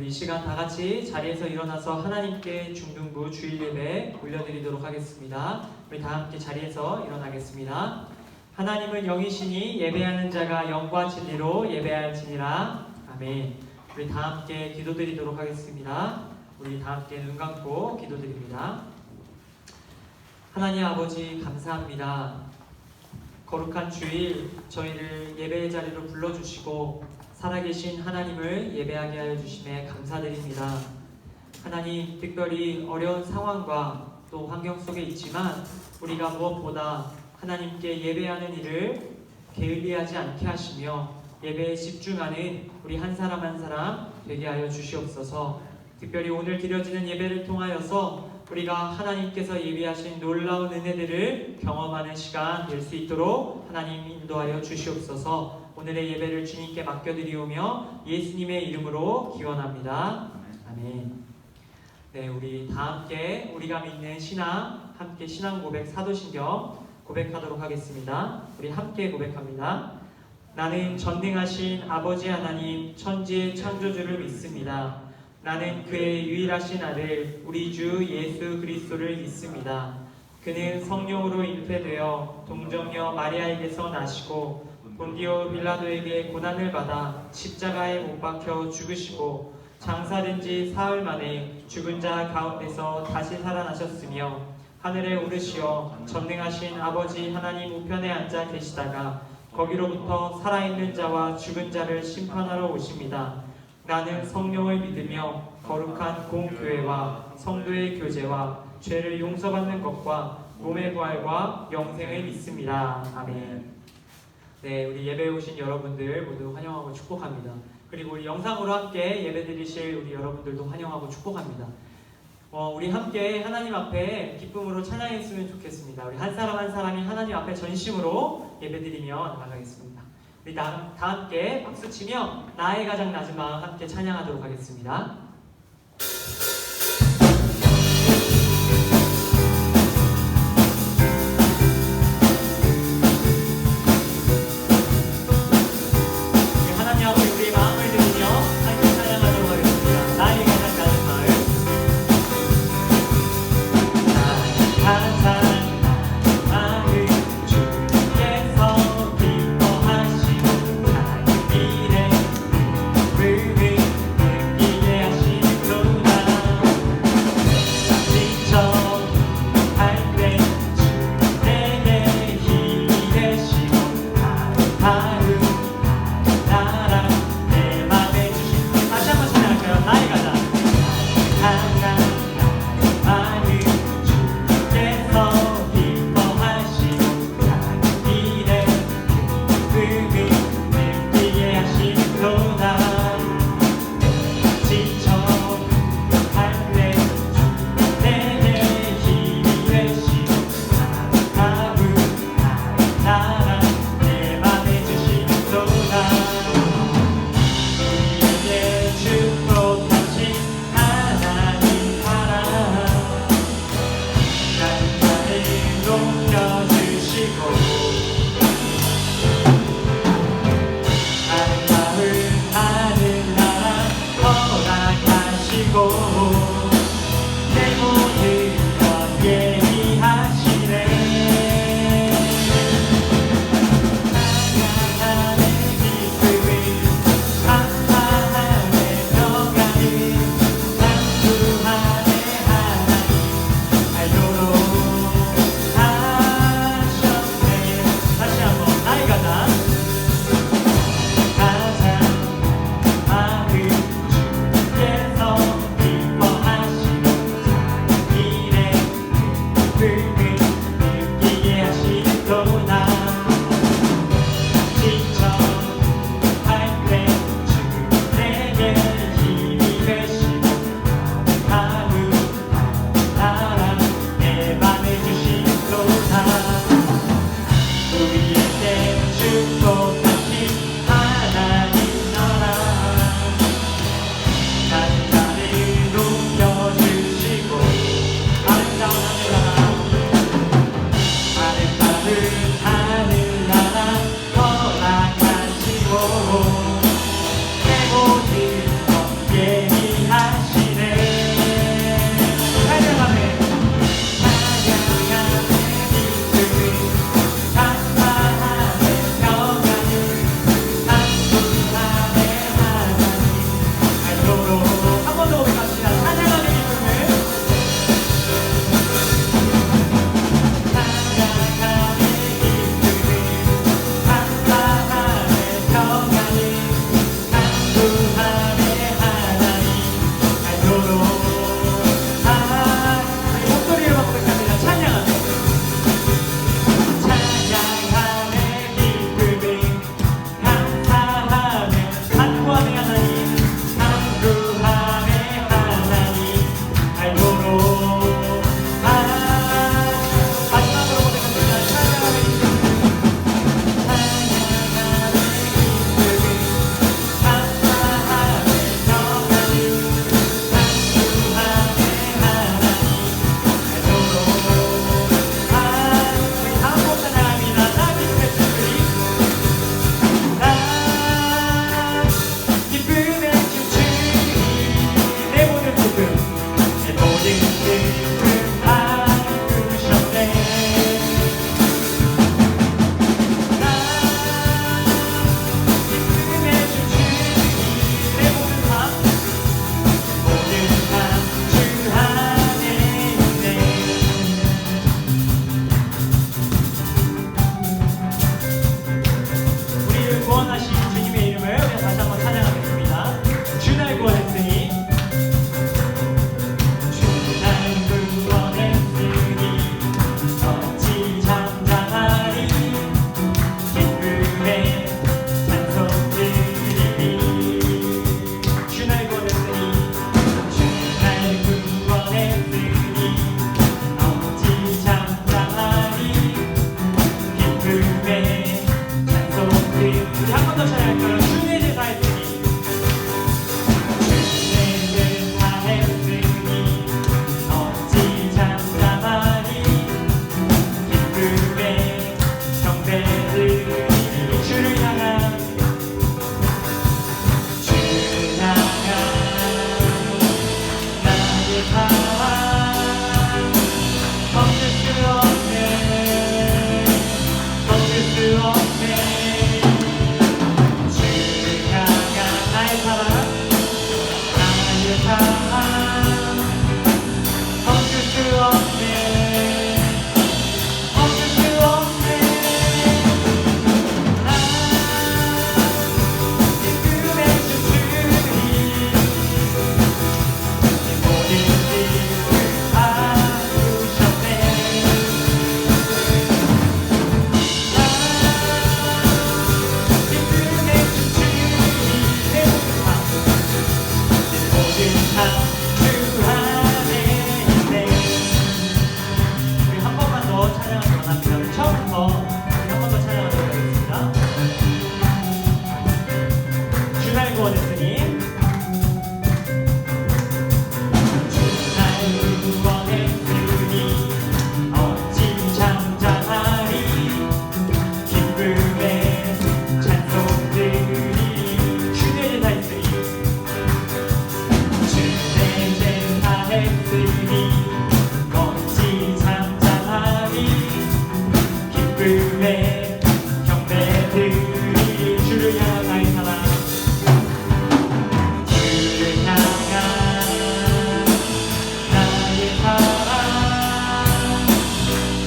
이 시간 다 같이 자리에서 일어나서 하나님께 중등부 주일 예배 올려드리도록 하겠습니다. 우리 다 함께 자리에서 일어나겠습니다. 하나님은 영이시니 예배하는 자가 영과 진리로 예배할지니라. 아멘. 우리 다 함께 기도드리도록 하겠습니다. 우리 다 함께 눈 감고 기도드립니다. 하나님 아버지 감사합니다. 거룩한 주일 저희를 예배의 자리로 불러주시고 살아계신 하나님을 예배하게 하여 주심에 감사드립니다. 하나님, 특별히 어려운 상황과 또 환경 속에 있지만 우리가 무엇보다 하나님께 예배하는 일을 게을리하지 않게 하시며 예배에 집중하는 우리 한 사람 한 사람 되게 하여 주시옵소서. 특별히 오늘 드려지는 예배를 통하여서 우리가 하나님께서 예비하신 놀라운 은혜들을 경험하는 시간 될 수 있도록 하나님 인도하여 주시옵소서. 오늘의 예배를 주님께 맡겨드리오며 예수님의 이름으로 기원합니다. 아멘. 네, 우리 다 함께 우리가 믿는 신앙, 함께 신앙 고백 사도신경 고백하도록 하겠습니다. 우리 함께 고백합니다. 나는 전능하신 아버지 하나님 천지의 창조주를 믿습니다. 나는 그의 유일하신 아들 우리 주 예수 그리스도를 믿습니다. 그는 성령으로 잉태되어 동정녀 마리아에게서 나시고 본디오 빌라도에게 고난을 받아 십자가에 못 박혀 죽으시고 장사된 지 사흘 만에 죽은 자 가운데서 다시 살아나셨으며 하늘에 오르시어 전능하신 아버지 하나님 우편에 앉아 계시다가 거기로부터 살아있는 자와 죽은 자를 심판하러 오십니다. 나는 성령을 믿으며 거룩한 공교회와 성도의 교제와 죄를 용서받는 것과 몸의 부활과 영생을 믿습니다. 아멘. 네, 우리 예배에 오신 여러분들 모두 환영하고 축복합니다. 그리고 우리 영상으로 함께 예배드리실 우리 여러분들도 환영하고 축복합니다. 우리 함께 하나님 앞에 기쁨으로 찬양했으면 좋겠습니다. 우리 한 사람 한 사람이 하나님 앞에 전심으로 예배드리며 나가겠습니다. 우리 다 함께 박수치며 나의 가장 낮은 마음 함께 찬양하도록 하겠습니다. 수 없네. 주를 향한 나의 사랑, 나의 사랑 멈출 수 없네. 멈출 수 없네. 기쁨의 주주님 모든 일을 바꾸셨네. 기쁨의 주주님 모든 삶 주 안에 있네. 우리 한 번만 더 찬양을 원합니다. 우리 처음부터 우리 한 번 더 찬양하도록 하겠습니다. 주 날 구원했으니 주 날 구원했으니 어찌 잠잠하리. 기쁨의 찬송 드리리. 주의 제사 했으니 주의 제사 했으니 어찌 잠잠하리. 기쁨의 경배 드리리. 주를 향한 나의 사랑, 주를 향한 나의 사랑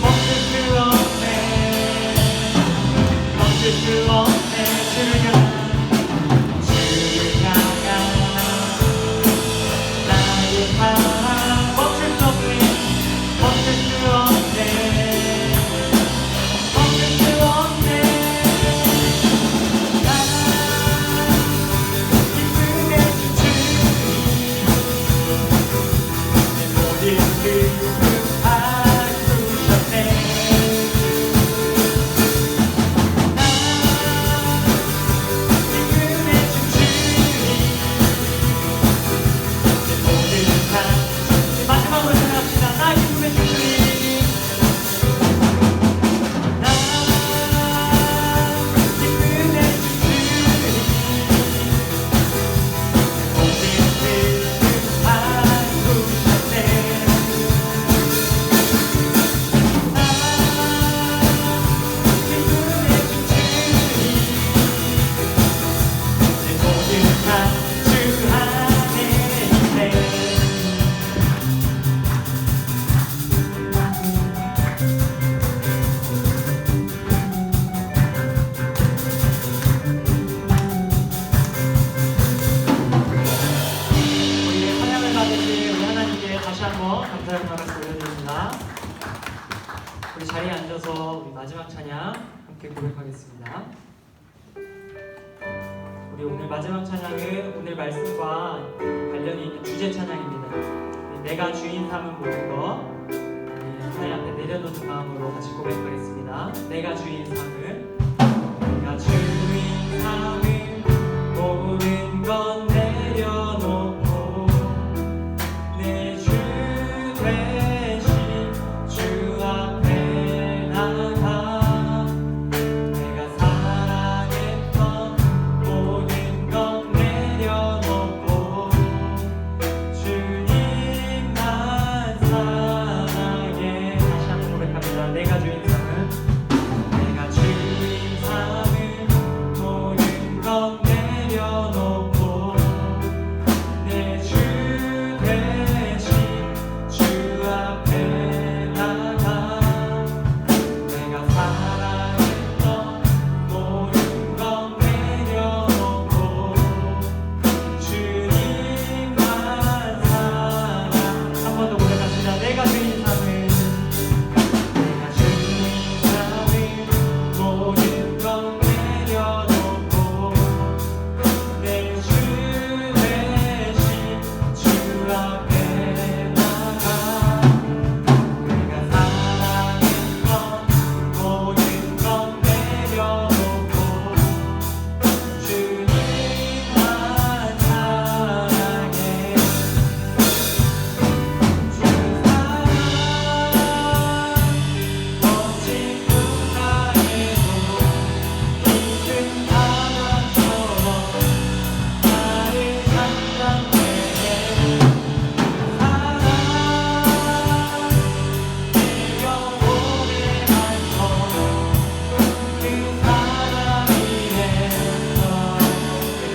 멈출 수 없네. 멈출 수 없네. 주를 향한 나의 사랑 멈출 수 없네. 멈출 수 없네. 멈출 수 없네. 기쁨의 주주님 내 모든 기쁨 바꾸셨네. 기쁨의 주주님 내 모든 삶. 마지막으로 생각합시다. 나 기쁨의 주주님. 나 기쁨의 주주님 모든 기쁨 바꾸셨네. 나 기쁨의 주주님 내 모든 삶 주 안에 있네. 우리의 찬양을 받으신 우리 하나님께 다시 한번 감사의 박수 올려드립니다. 우리 자리에 앉아서 우리 마지막 찬양 함께 고백하겠습니다. 우리 오늘 마지막 찬양은 오늘 말씀과 관련이 있는 주제 찬양입니다. 내가 주인 삼은 모든 것, 우리 하나님 앞에 내려놓는 마음으로 같이 고백하겠습니다. 내가 주인 삼은, 내가 주인 삼은 모든 것 내려놓고 내 주 대신 주 앞에 나가. 내가 사랑했던 모든 것 내려놓고 주님만 사랑해. 다시 한번 고백합니다. 내가 주인 삼은, 내가 주인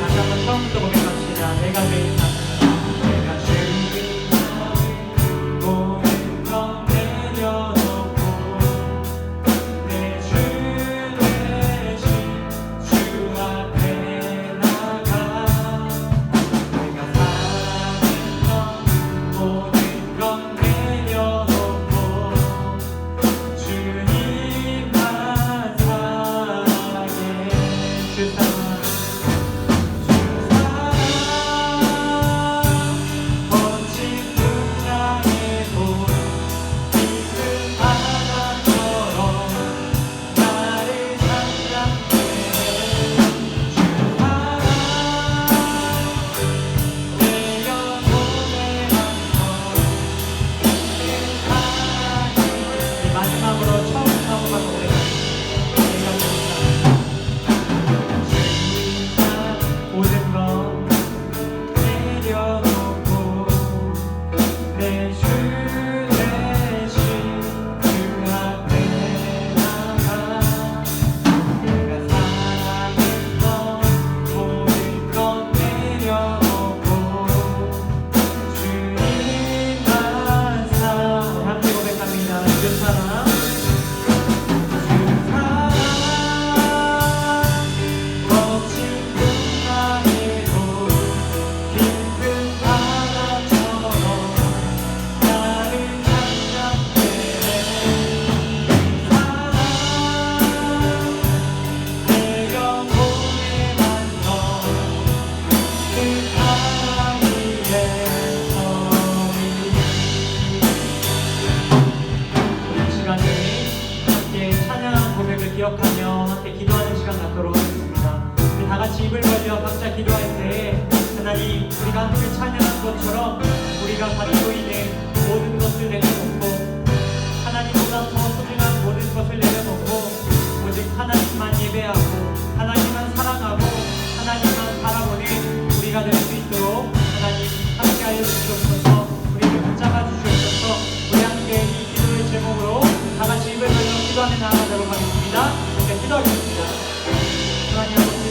다시 한번 처음부터 고백합시다. 내가 주인 내가 주인 모든 건 내려놓고 내 주 대신 주 앞에 나가 내가 사랑했던 모든 건 내려놓고 주님만 사랑해 주 사랑 기억하며 함께 기도하는 시간 갖도록 하겠습니다. 우리 다 같이 입을 벌려 각자 기도할 때 하나님 우리가 함께 찬양한 것처럼 우리가 가지고 있는 모든 것을 내려놓고 하나님보다 더 소중한 모든 것을 내려놓고 오직 하나님만 예배하고 하나님만 사랑하고 하나님만 바라보는 우리가 될 수 있도록 하나님 함께 하여 주시옵소서. 우리를 붙잡아 주시옵소서. 우리 함께 이 기도의 제목으로 다 같이 입을 벌려 기도하며 나아가도록 하겠습니다. 네, 기도하겠습니다. 하나님 아버지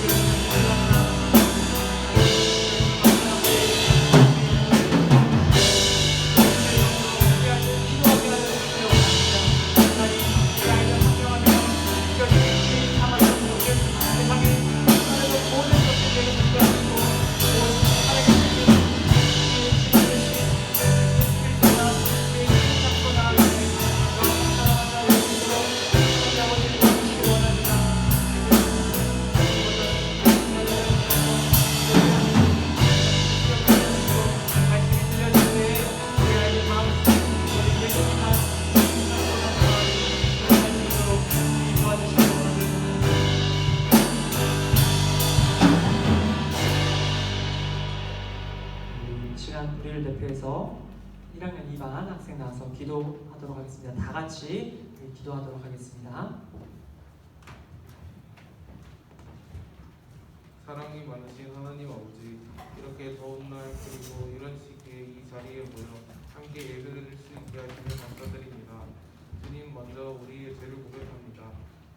우리를 대표해서 1학년 2반 학생 나와서 기도하도록 하겠습니다. 다 같이 기도하도록 하겠습니다. 사랑이 많으신 하나님 아버지, 이렇게 더운 날 그리고 이런 시기에 이 자리에 모여 함께 예배를 수 있게 하시며 감사드립니다. 주님, 먼저 우리의 죄를 고백합니다.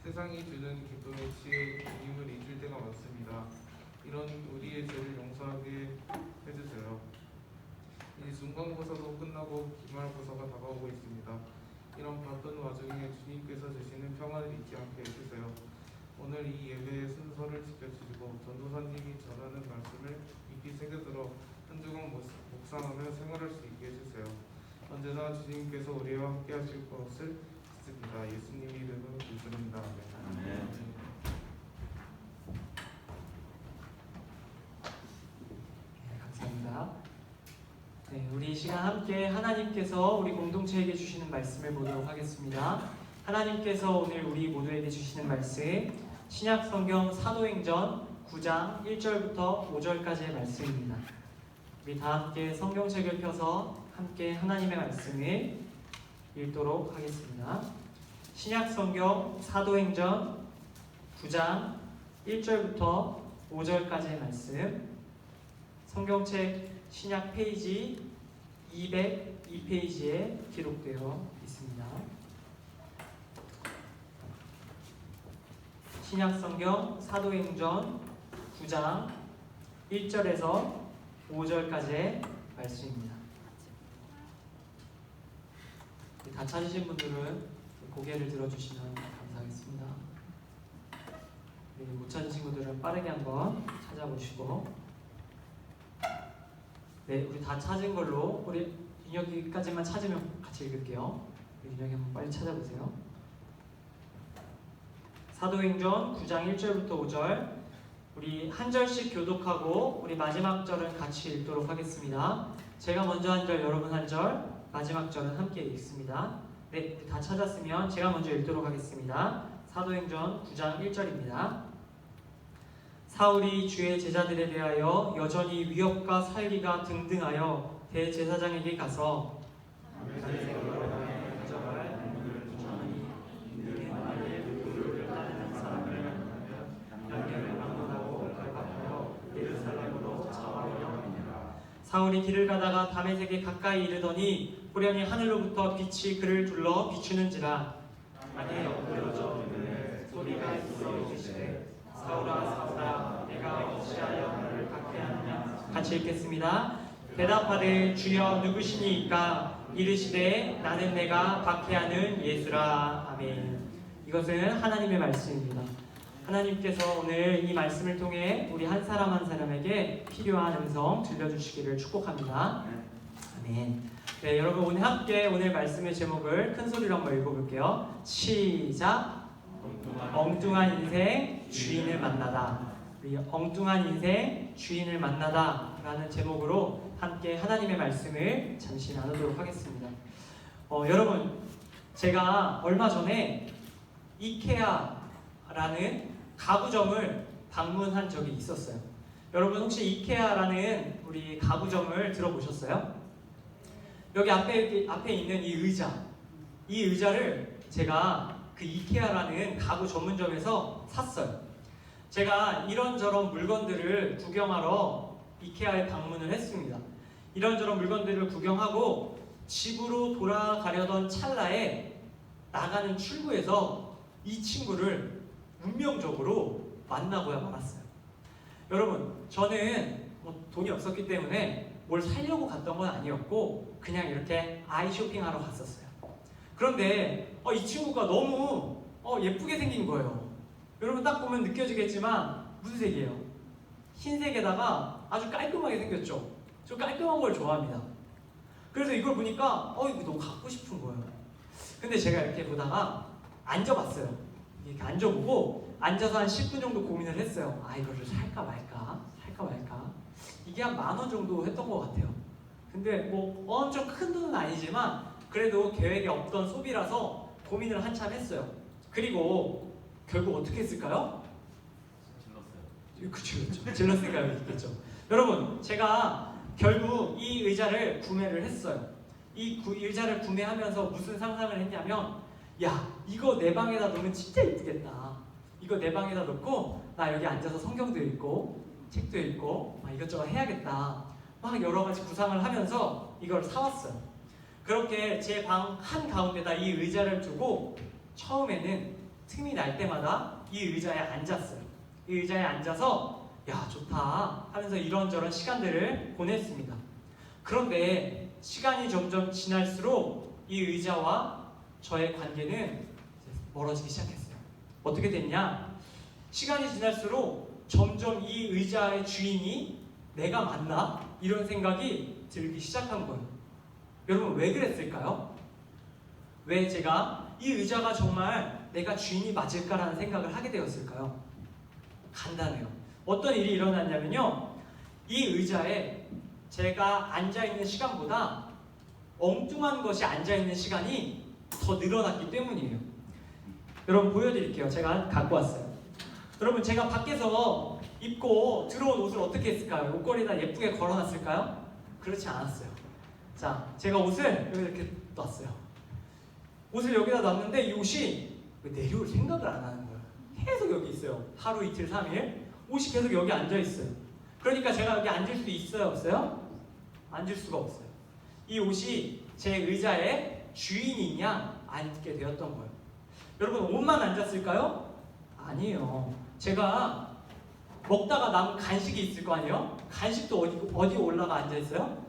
세상이 주는 기쁨에 취해 주님을 잊을 때가 많습니다. 이런 우리의 죄를 용서하게 해주세요. 이 중간고사도 끝나고 기말고사가 다가오고 있습니다. 이런 바쁜 와중에 주님께서 주시는 평안을 잊지 않게 해주세요. 오늘 이 예배의 순서를 지켜주시고 전도사님이 전하는 말씀을 깊이 새겨들어 한 주간 묵상하며 생활할 수 있게 해주세요. 언제나 주님께서 우리와 함께 하실 것을 믿습니다. 예수님 이름으로 기도드립니다. 아멘. 감사합니다. 네, 우리 이 시간 함께 하나님께서 우리 공동체에게 주시는 말씀을 보도록 하겠습니다. 하나님께서 오늘 우리 모두에게 주시는 말씀 신약성경 사도행전 9장 1절부터 5절까지의 말씀입니다. 우리 다 함께 성경책을 펴서 함께 하나님의 말씀을 읽도록 하겠습니다. 신약성경 사도행전 9장 1절부터 5절까지의 말씀, 성경책 신약 페이지 202페이지에 기록되어 있습니다. 신약성경 사도행전 9장 1절에서 5절까지의 말씀입니다. 다 찾으신 분들은 고개를 들어주시면 감사하겠습니다. 못 찾으신 분들은 빠르게 한번 찾아보시고, 네, 우리 다 찾은 걸로, 우리 윤혁이까지만 찾으면 같이 읽을게요. 윤혁이 한번 빨리 찾아보세요. 사도행전 9장 1절부터 5절, 우리 한 절씩 교독하고 우리 마지막 절은 같이 읽도록 하겠습니다. 제가 먼저 한 절, 여러분 한 절, 마지막 절은 함께 읽습니다. 네, 다 찾았으면 제가 먼저 읽도록 하겠습니다. 사도행전 9장 1절입니다. 사울이 주의 제자들에 대하여 여전히 위협과 살기가 등등하여 대제사장에게 가서 사울이 길을 가다가 다메섹에 가까이 이르더니 호련히 하늘로부터 빛이 그를 둘러 비추는지라. 땅에 엎드러져 그는 소리가 있어 이르시되 사울아 사울아 내가 어찌하여 나를 박해하느냐. 같이 읽겠습니다. 대답하되 주여 누구시니이까. 이르시되 나는 내가 박해하는 예수라. 아멘. 이것은 하나님의 말씀입니다. 하나님께서 오늘 이 말씀을 통해 우리 한 사람 한 사람에게 필요한 음성 들려주시기를 축복합니다. 아멘. 네, 여러분 오늘 함께 오늘 말씀의 제목을 큰 소리로 한번 읽어볼게요. 시작. 엉뚱한 인생 주인을 만나다. 우리 엉뚱한 인생 주인을 만나다 라는 제목으로 함께 하나님의 말씀을 잠시 나누도록 하겠습니다. 여러분, 제가 얼마 전에 이케아라는 가구점을 방문한 적이 있었어요. 여러분 혹시 이케아라는 우리 가구점을 들어보셨어요? 여기 앞에 있는 이 의자를 제가 그 이케아라는 가구 전문점에서 샀어요. 제가 이런저런 물건들을 구경하러 이케아에 방문을 했습니다. 이런저런 물건들을 구경하고 집으로 돌아가려던 찰나에 나가는 출구에서 이 친구를 운명적으로 만나고야 말았어요. 여러분, 저는 돈이 없었기 때문에 뭘 사려고 갔던 건 아니었고 그냥 이렇게 아이 쇼핑하러 갔었어요. 그런데 이 친구가 너무 예쁘게 생긴 거예요. 여러분 딱 보면 느껴지겠지만 무슨 색이에요? 흰색에다가 아주 깔끔하게 생겼죠? 저 깔끔한 걸 좋아합니다. 그래서 이걸 보니까 이거 너무 갖고 싶은 거예요. 근데 제가 이렇게 보다가 앉아봤어요. 이렇게 앉아보고 앉아서 한 10분 정도 고민을 했어요. 이거를 살까 말까? 이게 한 10,000원 정도 했던 것 같아요. 근데 뭐 엄청 큰 돈은 아니지만 그래도 계획에 없던 소비라서 고민을 한참 했어요. 그리고 결국 어떻게 했을까요? 그쵸. 질렀으니까 있겠죠. 여러분, 제가 결국 이 의자를 구매를 했어요. 이 의자를 구매하면서 무슨 상상을 했냐면, 야, 이거 내 방에다 놓으면 진짜 이쁘겠다. 이거 내 방에다 놓고 나 여기 앉아서 성경도 읽고 책도 읽고 이것저것 해야겠다. 막 여러 가지 구상을 하면서 이걸 사왔어요. 그렇게 제 방 한가운데다 이 의자를 두고 처음에는 틈이 날 때마다 이 의자에 앉았어요. 이 의자에 앉아서 야, 좋다 하면서 이런저런 시간들을 보냈습니다. 그런데 시간이 점점 지날수록 이 의자와 저의 관계는 멀어지기 시작했어요. 어떻게 됐냐? 시간이 지날수록 점점 이 의자의 주인이 내가 맞나? 이런 생각이 들기 시작한 거예요. 여러분 왜 그랬을까요? 왜 제가 이 의자가 정말 내가 주인이 맞을까라는 생각을 하게 되었을까요? 간단해요. 어떤 일이 일어났냐면요, 이 의자에 제가 앉아있는 시간보다 엉뚱한 것이 앉아있는 시간이 더 늘어났기 때문이에요. 여러분 보여드릴게요. 제가 갖고 왔어요. 여러분, 제가 밖에서 입고 들어온 옷을 어떻게 했을까요? 옷걸이에다 예쁘게 걸어놨을까요? 그렇지 않았어요. 자, 제가 옷을 여기 이렇게 놨어요. 옷을 여기다 놨는데 이 옷이 왜 내려올 생각을 안 하는 거예요. 계속 여기 있어요. 하루, 이틀, 3일 옷이 계속 여기 앉아있어요. 그러니까 제가 여기 앉을 수 있어요? 없어요? 앉을 수가 없어요. 이 옷이 제 의자의 주인이냐 앉게 되었던 거예요. 여러분, 옷만 앉았을까요? 아니에요. 제가 먹다가 남은 간식이 있을 거 아니에요? 간식도 어디 올라가 앉아 있어요?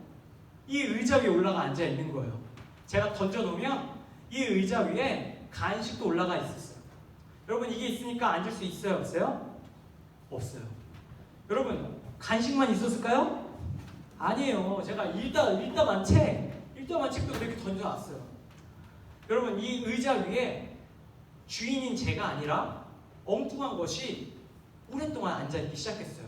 이 의자 위에 올라가 앉아 있는 거예요. 제가 던져놓으면 이 의자 위에 간식도 올라가 있었어요. 여러분 이게 있으니까 앉을 수 있어요? 없어요? 없어요. 여러분 간식만 있었을까요? 아니에요. 제가 읽다만 책도 그렇게 던져놨어요. 여러분 이 의자 위에 주인인 제가 아니라 엉뚱한 것이 오랫동안 앉아있기 시작했어요.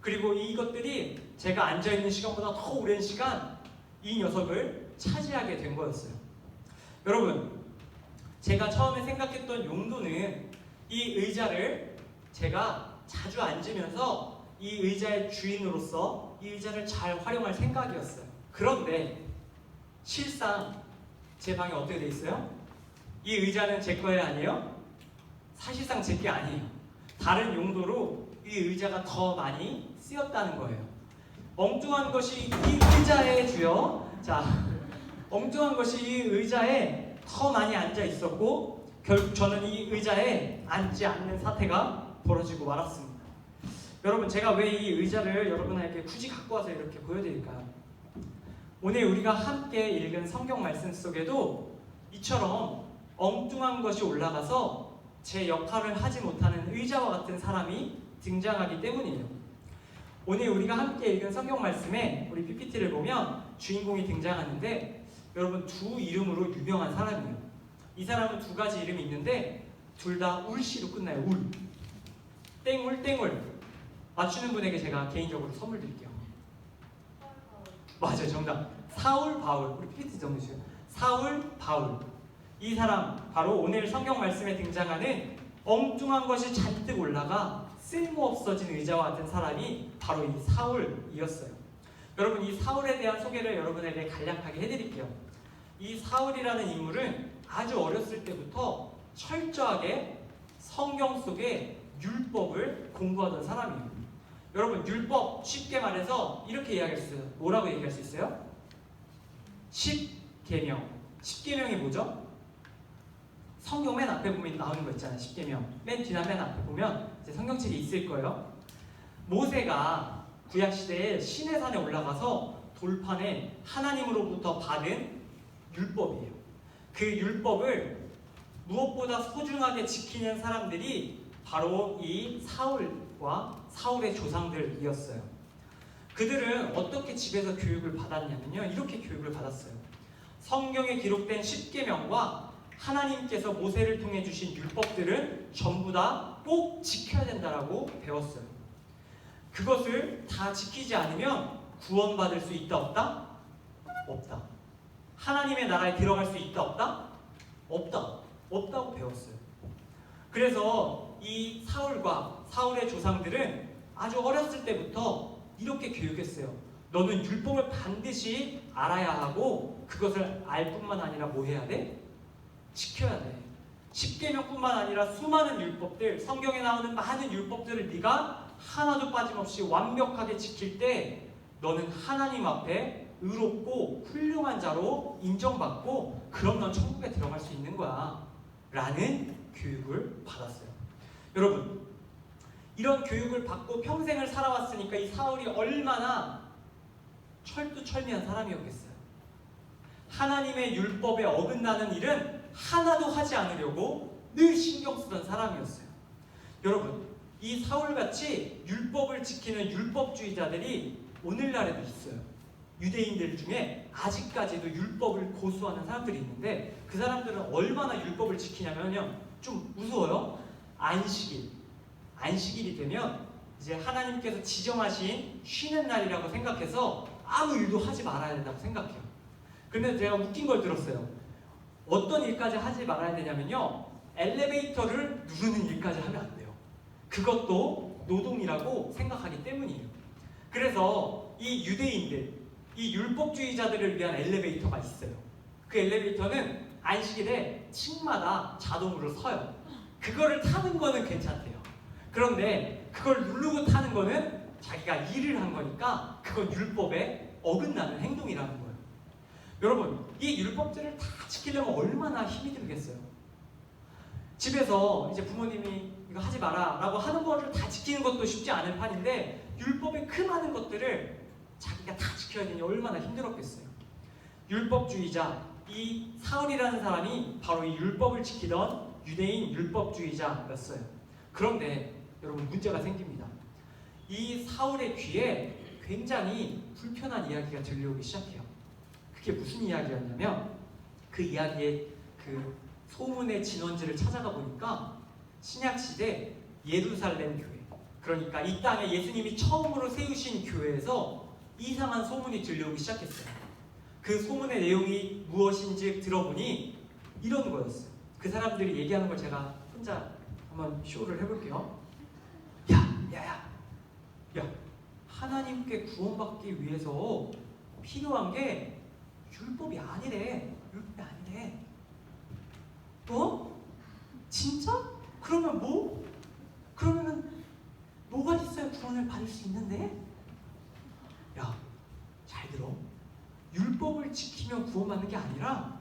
그리고 이것들이 제가 앉아있는 시간보다 더 오랜 시간 이 녀석을 차지하게 된 거였어요. 여러분 제가 처음에 생각했던 용도는 이 의자를 제가 자주 앉으면서 이 의자의 주인으로서 이 의자를 잘 활용할 생각이었어요. 그런데 실상 제 방에 어떻게 돼 있어요? 이 의자는 제 거예요? 아니에요? 사실상 제 게 아니에요. 다른 용도로 이 의자가 더 많이 쓰였다는 거예요. 엉뚱한 것이 이 의자에 주요. 자, 엉뚱한 것이 이 의자에 더 많이 앉아 있었고 결국 저는 이 의자에 앉지 않는 사태가 벌어지고 말았습니다. 여러분 제가 왜 이 의자를 여러분에게 굳이 갖고 와서 이렇게 보여드릴까요? 오늘 우리가 함께 읽은 성경 말씀 속에도 이처럼 엉뚱한 것이 올라가서 제 역할을 하지 못하는 의자와 같은 사람이 등장하기 때문이에요. 오늘 우리가 함께 읽은 성경 말씀에 우리 PPT를 보면 주인공이 등장하는데 여러분 두 이름으로 유명한 사람이에요. 이 사람은 두 가지 이름이 있는데 둘 다 울씨로 끝나요. 울. 땡울 땡울. 맞추는 분에게 제가 개인적으로 선물 드릴게요. 맞아요. 정답. 사울 바울. 우리 PPT 정해주세요. 사울 바울. 이 사람 바로 오늘 성경 말씀에 등장하는 엉뚱한 것이 잔뜩 올라가 쓸모없어진 의자와 같은 사람이 바로 이 사울이었어요. 여러분 이 사울에 대한 소개를 여러분에게 간략하게 해드릴게요. 이 사울이라는 인물은 아주 어렸을 때부터 철저하게 성경 속의 율법을 공부하던 사람이에요. 여러분 율법 쉽게 말해서 이렇게 이야기할 수 있어요. 뭐라고 얘기할 수 있어요? 10계명. 10계명이 뭐죠? 성경 맨 앞에 보면 나오는 거 있잖아요. 10계명. 맨 뒤나 맨 앞에 보면 이제 성경책이 있을 거예요. 모세가 구약시대에 시내산에 올라가서 돌판에 하나님으로부터 받은 율법이에요. 그 율법을 무엇보다 소중하게 지키는 사람들이 바로 이 사울과 사울의 조상들이었어요. 그들은 어떻게 집에서 교육을 받았냐면요. 이렇게 교육을 받았어요. 성경에 기록된 10계명과 하나님께서 모세를 통해 주신 율법들은 전부 다 꼭 지켜야 된다라고 배웠어요. 그것을 다 지키지 않으면 구원받을 수 있다 없다? 없다. 하나님의 나라에 들어갈 수 있다 없다? 없다. 없다고 배웠어요. 그래서 이 사울과 사울의 조상들은 아주 어렸을 때부터 이렇게 교육했어요. 너는 율법을 반드시 알아야 하고 그것을 알 뿐만 아니라 뭐 해야 돼? 지켜야 돼. 10계명뿐만 아니라 수많은 율법들, 성경에 나오는 많은 율법들을 네가 하나도 빠짐없이 완벽하게 지킬 때 너는 하나님 앞에 의롭고 훌륭한 자로 인정받고 그럼 넌 천국에 들어갈 수 있는 거야 라는 교육을 받았어요. 여러분 이런 교육을 받고 평생을 살아왔으니까 이 사울이 얼마나 철두철미한 사람이었겠어요. 하나님의 율법에 어긋나는 일은 하나도 하지 않으려고 늘 신경 쓰던 사람이었어요. 여러분 이 사울같이 율법을 지키는 율법주의자들이 오늘날에도 있어요. 유대인들 중에 아직까지도 율법을 고수하는 사람들이 있는데 그 사람들은 얼마나 율법을 지키냐면요. 좀 무서워요. 안식일이 되면 이제 하나님께서 지정하신 쉬는 날이라고 생각해서 아무 일도 하지 말아야 된다고 생각해요. 그런데 제가 웃긴 걸 들었어요. 어떤 일까지 하지 말아야 되냐면요. 엘리베이터를 누르는 일까지 하면 안 돼요. 그것도 노동이라고 생각하기 때문이에요. 그래서 이 유대인들, 이 율법주의자들을 위한 엘리베이터가 있어요. 그 엘리베이터는 안식일에 층마다 자동으로 서요. 그거를 타는 거는 괜찮대요. 그런데 그걸 누르고 타는 거는 자기가 일을 한 거니까 그건 율법에 어긋나는 행동이라는 거예요. 여러분 이 율법들을 다 지키려면 얼마나 힘이 들겠어요. 집에서 이제 부모님이 이거 하지 마라 라고 하는 거를 다 지키는 것도 쉽지 않은 판인데 율법의 그 많은 것들을 자기가 다 지켜야 되니 얼마나 힘들었겠어요. 율법주의자, 이 사울이라는 사람이 바로 이 율법을 지키던 유대인 율법주의자였어요. 그런데 여러분 문제가 생깁니다. 이 사울의 귀에 굉장히 불편한 이야기가 들려오기 시작해요. 그게 무슨 이야기였냐면 그 이야기의 그 소문의 진원지를 찾아가 보니까 신약시대 예루살렘 교회, 그러니까 이 땅에 예수님이 처음으로 세우신 교회에서 이상한 소문이 들려오기 시작했어요. 그 소문의 내용이 무엇인지 들어보니 이런 거였어요. 그 사람들이 얘기하는 걸 제가 혼자 한번 쇼를 해볼게요. 야, 하나님께 구원받기 위해서 필요한 게 율법이 아니래. 율법이 아니래. 진짜? 그러면 뭐? 그러면은 뭐가 있어야 구원을 받을 수 있는데? 야, 잘 들어. 율법을 지키면 구원받는 게 아니라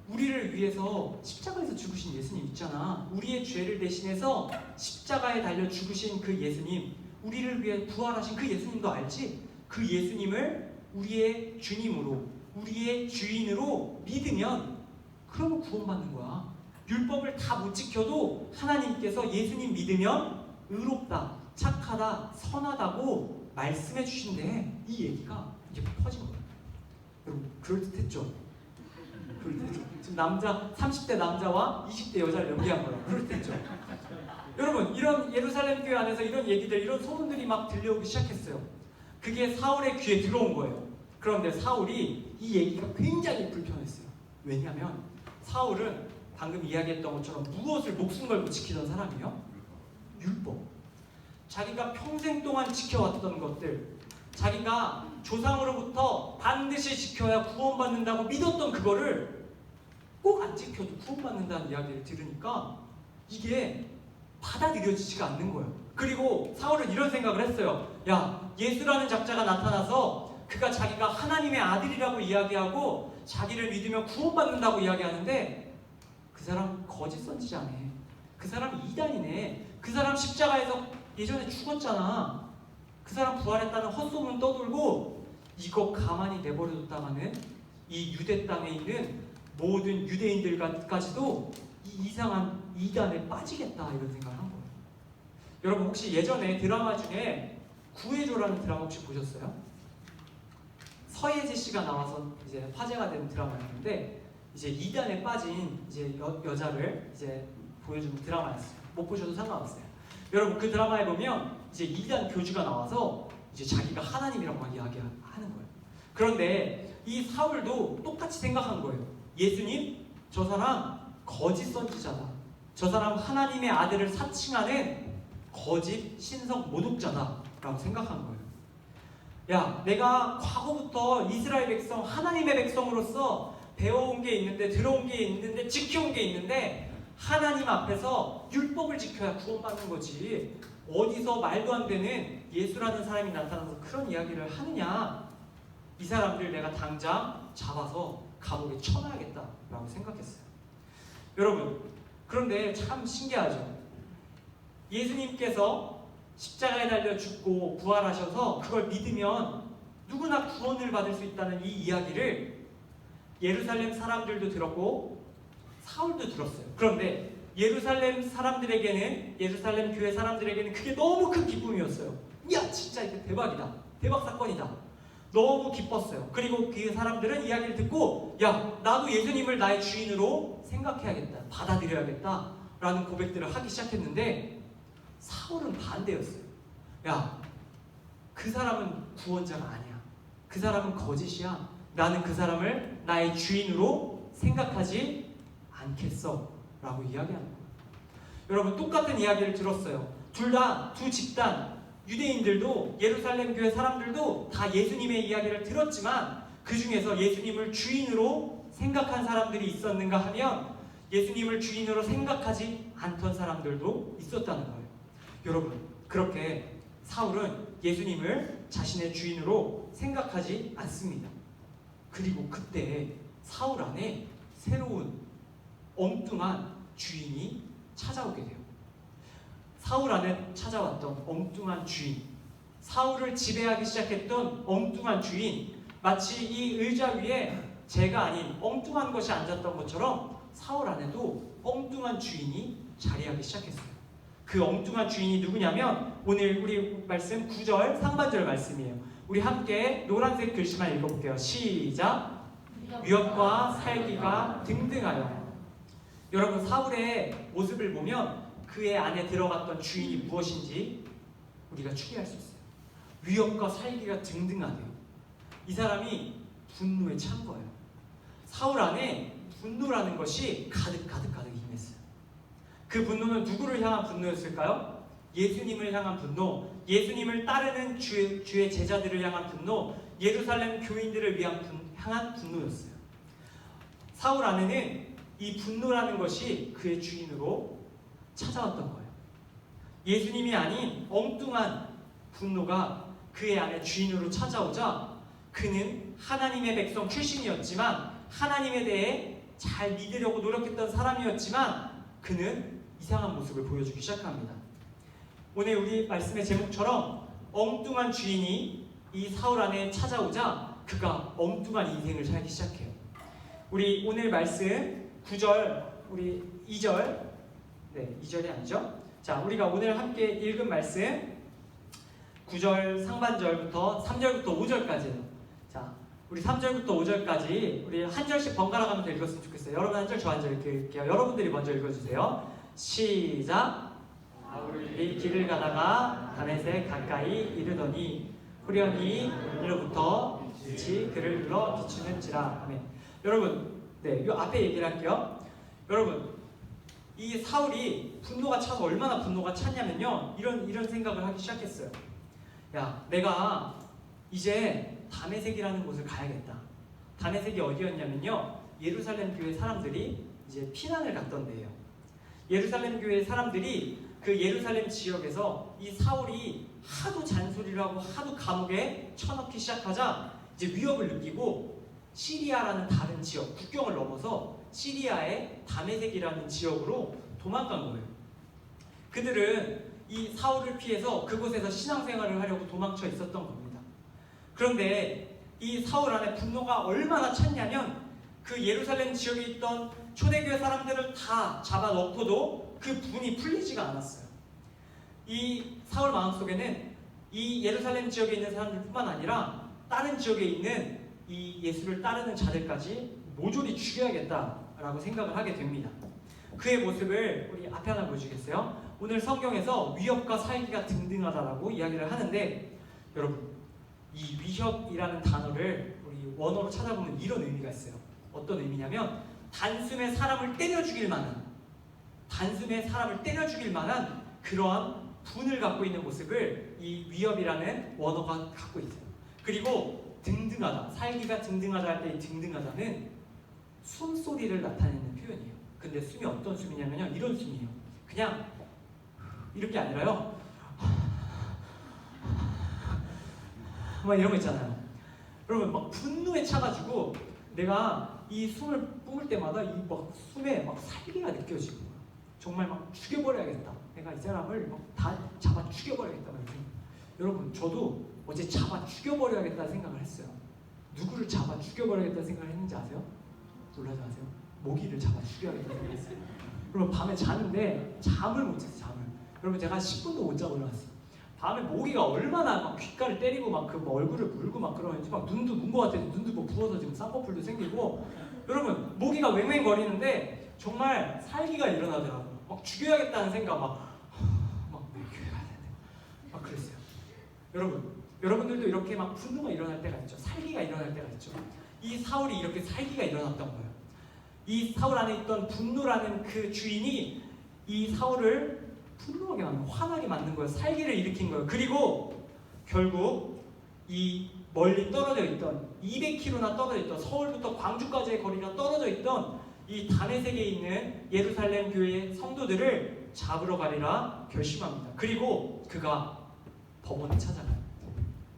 우리를 위해서 십자가에서 죽으신 예수님 있잖아. 우리의 죄를 대신해서 십자가에 달려 죽으신 그 예수님, 우리를 위해 부활하신 그 예수님도 알지? 그 예수님을 우리의 주님으로, 우리의 주인으로 믿으면 그러면 구원받는 거야. 율법을 다 못 지켜도 하나님께서 예수님 믿으면 의롭다, 착하다, 선하다고 말씀해 주신대. 이 얘기가 이제 퍼진 거야. 여러분 그럴듯했죠? 그럴듯했죠? 지금 30대 남자와 20대 여자를 연기한 거예요. 그럴듯했죠? 여러분 이런 예루살렘 교회 안에서 이런 얘기들, 이런 소문들이 막 들려오기 시작했어요. 그게 사울의 귀에 들어온 거예요. 그런데 사울이 이 얘기가 굉장히 불편했어요. 왜냐하면 사울은 방금 이야기했던 것처럼 무엇을 목숨 걸고 지키던 사람이에요? 율법. 자기가 평생 동안 지켜왔던 것들, 자기가 조상으로부터 반드시 지켜야 구원받는다고 믿었던 그거를 꼭 안 지켜도 구원받는다는 이야기를 들으니까 이게 받아들여지지가 않는 거예요. 그리고 사울은 이런 생각을 했어요. 야, 예수라는 작자가 나타나서 그가 자기가 하나님의 아들이라고 이야기하고 자기를 믿으면 구원받는다고 이야기하는데 그 사람 거짓 선지자네. 그 사람 이단이네. 그 사람 십자가에서 예전에 죽었잖아. 그 사람 부활했다는 헛소문 떠돌고 이거 가만히 내버려뒀다가는 이 유대 땅에 있는 모든 유대인들까지도 이 이상한 이단에 빠지겠다, 이런 생각을 한 거예요. 여러분 혹시 예전에 드라마 중에 구해줘라는 드라마 혹시 보셨어요? 서예지 씨가 나와서 이제 화제가 된 드라마였는데 이제 이단에 빠진 이제 여자를 이제 보여주는 드라마였어요. 못 보셔도 상관없어요. 여러분 그 드라마에 보면 이제 이단 교주가 나와서 이제 자기가 하나님이라고 막 이야기하는 거예요. 그런데 이 사울도 똑같이 생각한 거예요. 예수님, 저 사람 거짓 선지자다. 저 사람 하나님의 아들을 사칭하는 거짓 신성 모독자다 라고 생각한 거예요. 야, 내가 과거부터 이스라엘 백성, 하나님의 백성으로서 배워온 게 있는데, 들어온 게 있는데, 지켜온 게 있는데 하나님 앞에서 율법을 지켜야 구원받는 거지. 어디서 말도 안 되는 예수라는 사람이 나타나서 그런 이야기를 하느냐. 이 사람들 내가 당장 잡아서 감옥에 쳐놔야겠다라고 생각했어요. 여러분, 그런데 참 신기하죠. 예수님께서 십자가에 달려 죽고 부활하셔서 그걸 믿으면 누구나 구원을 받을 수 있다는 이 이야기를 예루살렘 사람들도 들었고 사울도 들었어요. 그런데 예루살렘 사람들에게는, 예루살렘 교회 사람들에게는 그게 너무 큰 기쁨이었어요. 야, 진짜 이게 대박이다. 대박 사건이다. 너무 기뻤어요. 그리고 그 사람들은 이야기를 듣고 야, 나도 예수님을 나의 주인으로 생각해야겠다. 받아들여야겠다. 라는 고백들을 하기 시작했는데 사울은 반대였어요. 야, 그 사람은 구원자가 아니야. 그 사람은 거짓이야. 나는 그 사람을 나의 주인으로 생각하지 않겠어. 라고 이야기하는 거예요. 여러분 똑같은 이야기를 들었어요. 둘 다, 두 집단, 유대인들도 예루살렘 교회 사람들도 다 예수님의 이야기를 들었지만 그 중에서 예수님을 주인으로 생각한 사람들이 있었는가 하면 예수님을 주인으로 생각하지 않던 사람들도 있었다는 거예요. 여러분, 그렇게 사울은 예수님을 자신의 주인으로 생각하지 않습니다. 그리고 그때 사울 안에 새로운 엉뚱한 주인이 찾아오게 돼요. 사울 안에 찾아왔던 엉뚱한 주인, 사울을 지배하기 시작했던 엉뚱한 주인, 마치 이 의자 위에 제가 아닌 엉뚱한 것이 앉았던 것처럼 사울 안에도 엉뚱한 주인이 자리하기 시작했어요. 그 엉뚱한 주인이 누구냐면 오늘 우리 말씀 9절 상반절 말씀이에요. 우리 함께 노란색 글씨만 읽어볼게요. 시작. 위협과 살기가 등등하여. 여러분, 사울의 모습을 보면 그의 안에 들어갔던 주인이 무엇인지 우리가 추리할 수 있어요. 위협과 살기가 등등하대요. 이 사람이 분노에 찬 거예요. 사울 안에 분노라는 것이 가득 임했어요. 그 분노는 누구를 향한 분노였을까요? 예수님을 향한 분노, 예수님을 따르는 주의 제자들을 향한 분노, 예루살렘 교인들을 향한 분노였어요. 사울 안에는 이 분노라는 것이 그의 주인으로 찾아왔던 거예요. 예수님이 아닌 엉뚱한 분노가 그의 안에 주인으로 찾아오자 그는 하나님의 백성 출신이었지만, 하나님에 대해 잘 믿으려고 노력했던 사람이었지만 그는 이상한 모습을 보여주기 시작합니다. 오늘 우리 말씀의 제목처럼 엉뚱한 주인이 이 사울 안에 찾아오자 그가 엉뚱한 인생을 살기 시작해요. 우리 오늘 말씀 9절, 우리 2절, 2절이 아니죠? 자, 우리가 오늘 함께 읽은 말씀 9절 상반절부터 3절부터 5절까지예요. 자, 우리 3절부터 5절까지 우리 한 절씩 번갈아 가면서 읽었으면 좋겠어요. 여러분 한 절, 저 한 절 읽을게요. 여러분들이 먼저 읽어주세요. 시작. 이 길을 가다가 다메섹 가까이 이르더니 후련히 이로부터 빛이 그를 눌러 비추는지라. 아멘. 여러분, 이 앞에 얘기를 할게요. 여러분, 이 사울이 분노가 차서 얼마나 분노가 찼냐면요, 이런 생각을 하기 시작했어요. 야, 내가 이제 다메섹이라는 곳을 가야겠다. 다메섹이 어디였냐면요, 예루살렘 교회 사람들이 이제 피난을 갔던 데예요. 예루살렘 교회 사람들이 그 예루살렘 지역에서 이 사울이 하도 잔소리를 하고 하도 감옥에 쳐넣기 시작하자 이제 위협을 느끼고 시리아라는 다른 지역, 국경을 넘어서 시리아의 다메섹이라는 지역으로 도망간 거예요. 그들은 이 사울을 피해서 그곳에서 신앙생활을 하려고 도망쳐 있었던 겁니다. 그런데 이 사울 안에 분노가 얼마나 찼냐면 그 예루살렘 지역에 있던 초대교회 사람들을 다 잡아넣고도 그 분이 풀리지가 않았어요. 이 사울 마음속에는 이 예루살렘 지역에 있는 사람들뿐만 아니라 다른 지역에 있는 이 예수를 따르는 자들까지 모조리 죽여야겠다라고 생각을 하게 됩니다. 그의 모습을 우리 앞에 하나 보여주겠어요? 오늘 성경에서 위협과 살기가 등등하다라고 이야기를 하는데, 여러분, 이 위협이라는 단어를 우리 원어로 찾아보면 이런 의미가 있어요. 어떤 의미냐면 단숨에 사람을 때려 죽일 만한 그러한 분을 갖고 있는 모습을 이 위협이라는 원어가 갖고 있어요. 그리고 등등하다, 살기가 등등하다 할 때 이 등등하다는 숨소리를 나타내는 표현이에요. 근데 숨이 어떤 숨이냐면요, 이런 숨이에요. 그냥 이렇게 아니라요, 막 이런 거 있잖아요. 여러분, 막 분노에 차가지고 내가 이 숨을 뿜을 때마다 이 막 숨에 막 살기가 느껴지는 거예요. 정말 막 죽여버려야겠다. 내가 이 사람을 막 다 잡아 죽여버려야겠다. 여러분, 저도 어제 잡아 죽여버려야겠다는 생각을 했어요. 누구를 잡아 죽여버려야겠다는 생각을 했는지 아세요? 몰라서 아세요? 모기를 잡아 죽여야겠다는 생각을 했어요. 여러분, 밤에 자는데 잠을 못 잤어요. 잠을. 여러분, 제가 10분도 못 자고 일어났어요. 밤에 모기가 얼마나 막 귓가를 때리고 막 그 얼굴을 물고 막 그러는지, 막 눈도 문 것 같아서 눈도 뭐 부어서 지금 쌍꺼풀도 생기고, 여러분, 모기가 왱왱거리는데 정말 살기가 일어나더라고요. 막 죽여야겠다는 생각, 막 교회 가야 되는데 막 그랬어요. 여러분들도 이렇게 막 분노가 일어날 때가 있죠. 살기가 일어날 때가 있죠. 이 사울이 이렇게 살기가 일어났던 거예요. 이 사울 안에 있던 분노라는 그 주인이 이 사울을 분노하게 만든, 화나게 만든 거예요. 살기를 일으킨 거예요. 그리고 결국 이 멀리 떨어져 있던 200km나 떨어져 있던, 서울부터 광주까지의 거리가 떨어져 있던 이 다메섹에 있는 예루살렘 교회 성도들을 잡으러 가리라 결심합니다. 그리고 그가 법원에 찾아가요.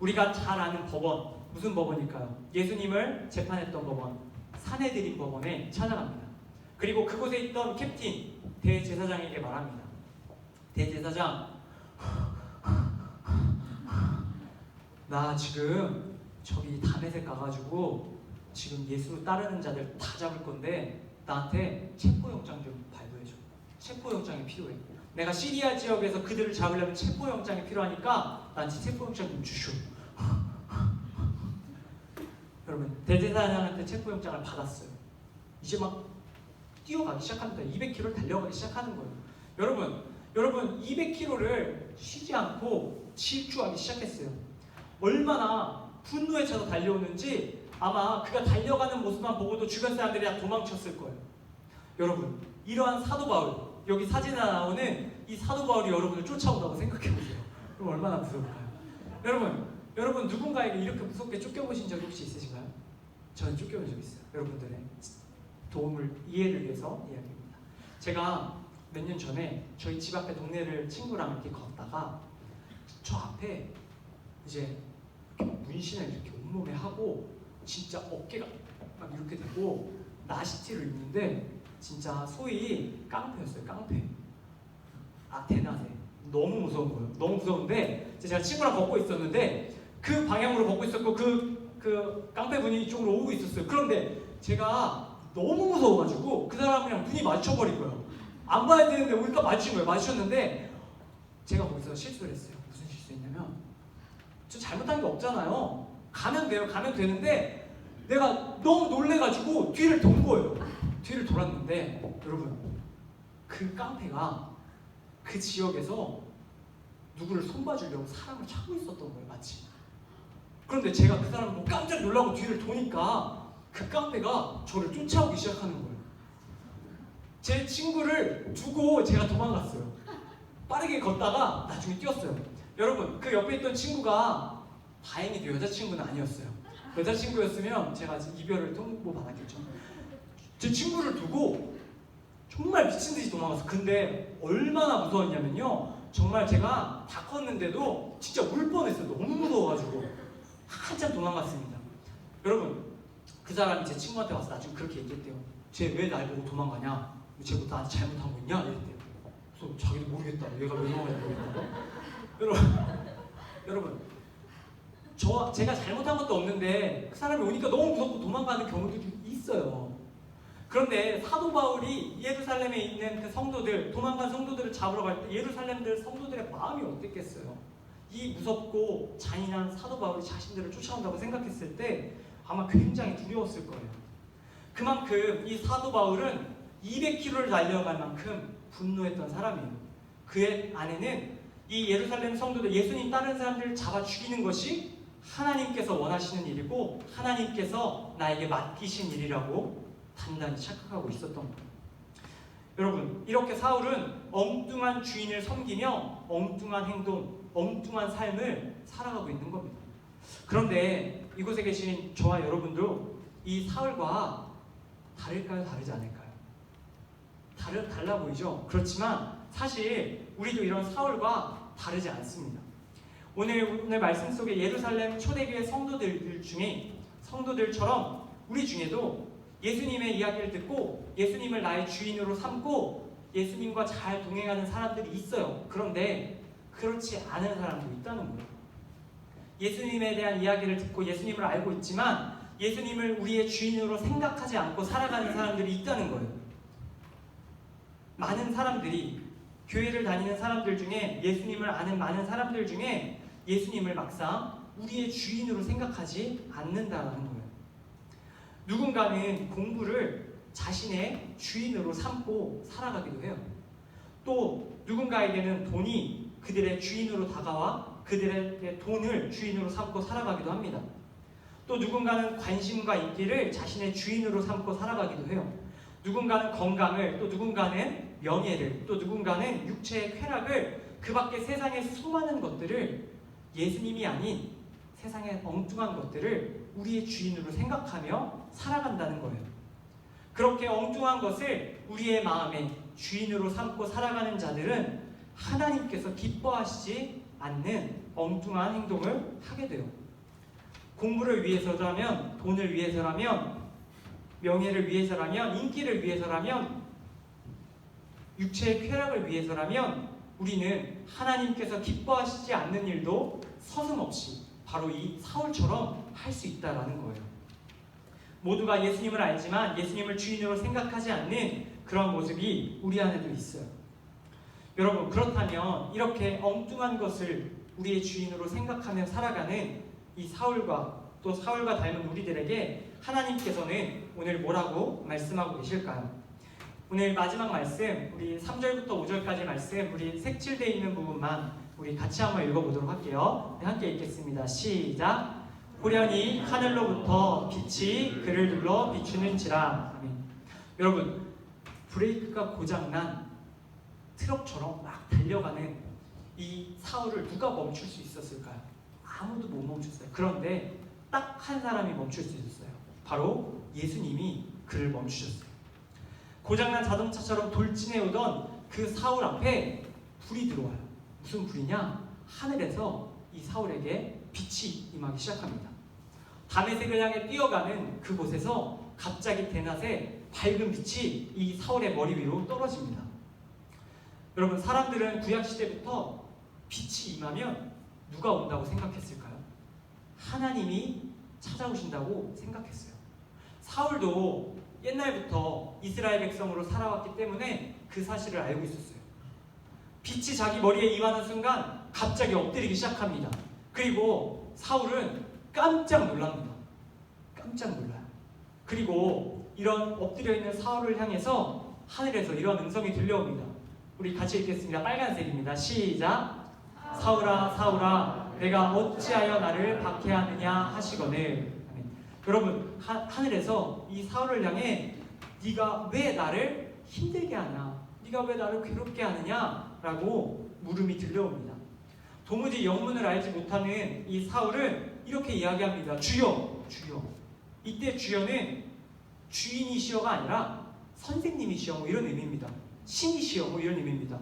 우리가 잘 아는 법원, 무슨 법원일까요? 예수님을 재판했던 법원, 산헤드린 법원에 찾아갑니다. 그리고 그곳에 있던 캡틴, 대제사장에게 말합니다. 대제사장, 나 지금 저기 다메섹 가가지고 지금 예수 따르는 자들 다 잡을 건데 나한테 체포영장 좀 발부해줘. 체포영장이 필요해. 내가 시리아 지역에서 그들을 잡으려면 체포영장이 필요하니까 나한테 체포영장 좀 주시오. 여러분, 대제사장한테 체포영장을 받았어요. 이제 막 뛰어가기 시작합니다. 200km를 달려가기 시작하는 거예요. 여러분 200km를 쉬지 않고 질주하기 시작했어요. 얼마나 분노에 차서 달려오는지 아마 그가 달려가는 모습만 보고도 주변 사람들이 다 도망쳤을 거예요. 여러분, 이러한 사도 바울, 여기 사진에 나오는 이 사도 바울이 여러분을 쫓아온다고 생각해 보세요. 그럼 얼마나 무서울까요? 여러분 누군가에게 이렇게 무섭게 쫓겨보신 적이 혹시 있으신가요? 저는 쫓겨본 적 있어요. 여러분들의 도움을 이해를 위해서 이야기합니다. 제가 몇 년 전에 저희 집 앞에 동네를 친구랑 이렇게 걷다가 저 앞에 이제 이렇게 문신을 이렇게 온몸에 하고 진짜 어깨가 막 이렇게 되고 나시티를 입는데 진짜 소위 깡패였어요. 깡패. 대낮에 너무 무서운 거예요. 너무 무서운데 제가 친구랑 걷고 있었는데 그 방향으로 걷고 있었고 그 깡패분이 이쪽으로 오고 있었어요. 그런데 제가 너무 무서워가지고 그 사람이랑 눈이 마주쳐버린 거예요. 안 봐야 되는데 우리가 마주친 거예요. 마주쳤는데 제가 거기서 실수를 했어요. 무슨 실수했냐면 저 잘못한 게 없잖아요. 가면 돼요. 가면 되는데 내가 너무 놀래가지고 뒤를 돈 거예요. 뒤를 돌았는데 여러분, 그 깡패가 그 지역에서 누구를 손봐주려고 사람을 찾고 있었던 거예요. 마치. 그런데 제가 그 사람을 보고 깜짝 놀라고 뒤를 도니까 그 깡패가 저를 쫓아오기 시작하는 거예요. 제 친구를 두고 제가 도망갔어요. 빠르게 걷다가 나중에 뛰었어요. 여러분, 그 옆에 있던 친구가 다행히도 여자친구는 아니었어요. 여자친구였으면 제가 아직 이별을 통보받았겠죠. 제 친구를 두고 정말 미친듯이 도망갔어요. 근데 얼마나 무서웠냐면요, 정말 제가 다 컸는데도 진짜 울 뻔했어요. 너무 무서워가지고 한참 도망갔습니다. 여러분, 그 사람이 제 친구한테 와서 나중에 그렇게 얘기했대요. 쟤 왜 날 보고 도망가냐? 쟤 뭐 나한테 잘못한 거 있냐? 이랬대요. 그래서 자기도 모르겠다. 얘가 왜 도망가는지 모르겠다. 여러분, 제가 잘못한 것도 없는데 그 사람이 오니까 너무 무섭고 도망가는 경우들이 있어요. 그런데 사도 바울이 예루살렘에 있는 그 성도들, 도망간 성도들을 잡으러 갈 때 예루살렘들 성도들의 마음이 어땠겠어요? 이 무섭고 잔인한 사도 바울이 자신들을 쫓아온다고 생각했을 때 아마 굉장히 두려웠을 거예요. 그만큼 이 사도 바울은 200km를 달려갈 만큼 분노했던 사람이에요. 그의 안에는 이 예루살렘 성도들, 예수님 따르는 사람들을 잡아 죽이는 것이 하나님께서 원하시는 일이고 하나님께서 나에게 맡기신 일이라고 단단히 착각하고 있었던 거예요. 여러분, 이렇게 사울은 엉뚱한 주인을 섬기며 엉뚱한 행동, 엉뚱한 삶을 살아가고 있는 겁니다. 그런데 이곳에 계신 저와 여러분도 이 사울과 다를까요? 다르지 않을까요? 달라 보이죠? 그렇지만 사실 우리도 이런 사울과 다르지 않습니다. 오늘 말씀 속에 예루살렘 초대교회 성도들처럼 우리 중에도 예수님의 이야기를 듣고 예수님을 나의 주인으로 삼고 예수님과 잘 동행하는 사람들이 있어요. 그런데 그렇지 않은 사람도 있다는 거예요. 예수님에 대한 이야기를 듣고 예수님을 알고 있지만 예수님을 우리의 주인으로 생각하지 않고 살아가는 사람들이 있다는 거예요. 많은 사람들이, 교회를 다니는 사람들 중에, 예수님을 아는 많은 사람들 중에 예수님을 막상 우리의 주인으로 생각하지 않는다는 거예요. 누군가는 공부를 자신의 주인으로 삼고 살아가기도 해요. 또 누군가에게는 돈이 그들의 주인으로 다가와 그들의 돈을 주인으로 삼고 살아가기도 합니다. 또 누군가는 관심과 인기를 자신의 주인으로 삼고 살아가기도 해요. 누군가는 건강을, 또 누군가는 명예를, 또 누군가는 육체의 쾌락을, 그 밖에 세상의 수많은 것들을 예수님이 아닌 세상의 엉뚱한 것들을 우리의 주인으로 생각하며 살아간다는 거예요. 그렇게 엉뚱한 것을 우리의 마음의 주인으로 삼고 살아가는 자들은 하나님께서 기뻐하시지 않는 엉뚱한 행동을 하게 돼요. 공부를 위해서라면, 돈을 위해서라면, 명예를 위해서라면, 인기를 위해서라면, 육체의 쾌락을 위해서라면 우리는 하나님께서 기뻐하시지 않는 일도 서슴없이 바로 이 사울처럼 할 수 있다라는 거예요. 모두가 예수님을 알지만 예수님을 주인으로 생각하지 않는 그런 모습이 우리 안에도 있어요. 여러분, 그렇다면 이렇게 엉뚱한 것을 우리의 주인으로 생각하며 살아가는 이 사울과 또 사울과 닮은 우리들에게 하나님께서는 오늘 뭐라고 말씀하고 계실까요? 오늘 마지막 말씀, 우리 3절부터 5절까지 말씀, 우리 색칠되어 있는 부분만 우리 같이 한번 읽어보도록 할게요. 네, 함께 읽겠습니다. 시작! 호련히 하늘로부터 빛이 그를 둘러 비추는지라. 아멘. 여러분, 브레이크가 고장난 트럭처럼 막 달려가는 이 사울을 누가 멈출 수 있었을까요? 아무도 못 멈췄어요. 그런데 딱 한 사람이 멈출 수 있었어요. 바로 예수님이 그를 멈추셨어요. 고장난 자동차처럼 돌진해 오던 그 사울 앞에 불이 들어와요. 무슨 불이냐? 하늘에서 이 사울에게 빛이 임하기 시작합니다. 다메섹을 향해 뛰어가는 그곳에서 갑자기 대낮에 밝은 빛이 이 사울의 머리 위로 떨어집니다. 여러분, 사람들은 구약시대부터 빛이 임하면 누가 온다고 생각했을까요? 하나님이 찾아오신다고 생각했어요. 사울도 옛날부터 이스라엘 백성으로 살아왔기 때문에 그 사실을 알고 있었어요. 빛이 자기 머리에 임하는 순간 갑자기 엎드리기 시작합니다. 그리고 사울은 깜짝 놀랍니다. 깜짝 놀라요. 그리고 이런 엎드려 있는 사울을 향해서 하늘에서 이런 음성이 들려옵니다. 우리 같이 읽겠습니다. 빨간색입니다. 시작! 사울아, 사울아, 내가 어찌하여 나를 박해하느냐 하시거늘. 아멘. 여러분, 하늘에서 이 사울을 향해 네가 왜 나를 힘들게 하냐, 네가 왜 나를 괴롭게 하느냐 라고 물음이 들려옵니다. 도무지 영문을 알지 못하는 이 사울은 이렇게 이야기합니다. 주여, 주여. 이때 주여는 주인이시여가 아니라 선생님이시여 뭐 이런 의미입니다. 신이시여 뭐 이런 의미입니다.